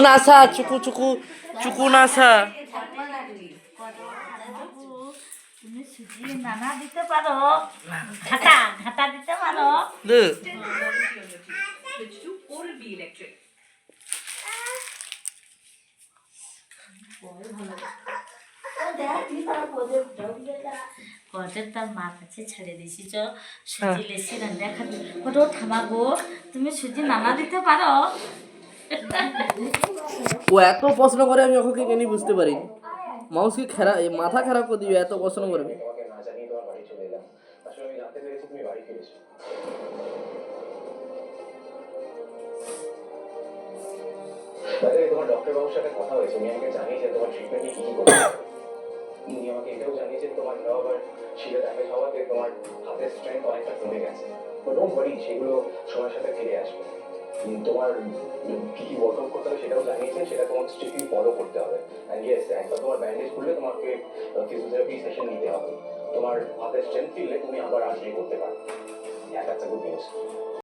NASA চুকু চুকু চুকু NASA তুমি সুজি নানা দিতে পারো, ঘাটা ঘাটা দিতে পারো। দে কটে তার মা কাছে ছেড়ে দিয়েছি, চ সুজি লেসি রান্না খাবি। কটো থামাগো, তুমি সুজি নানা দিতে পারো। ও এত প্রশ্ন করে আমি ওকে কেন বুঝতে পারি মাউসকে মাথা খারাপ করে দিবে এত প্রশ্ন করবে তোমাকে না জানিয়ে তোমার বাড়ি চলে এলাম। আসলে আমি জানতে পেরেছি তুমি বাড়ি ফিরেছো। তাহলে তোমার ডক্টর বাবুর সাথে কথা হয়েছে, উনি আমাকে জানিয়েছেন তোমার ট্রিটমেন্টে কি কি করতে হবে। উনি আমাকে এটাও জানিয়েছেন তোমার নার্ভ আর শিরা ড্যামেজ হওয়াতে তোমার হাতের স্ট্রেংথ অনেকটা কমে গেছে। ডোন্ট ওয়ারি, সেগুলো সময়ের সাথে ফিরে আসবে। তোমার কি কি ওয়ার্কআউট করতে হবে সেটাও জানিয়েছেন, সেটা তোমাকে স্ট্রিক্টলি ফলো করতে হবে। অ্যান্ড ইয়েস, একবার তোমার ব্যান্ডেজ করলে তোমাকে ফিজিওথেরাপি সেশন নিতে হবে। তোমার হাতের স্ট্রেংথ ফিরলে তুমি আবার আসলে করতে পারো। হ্যাঁ, দ্যাটস আ গুড নিউজ।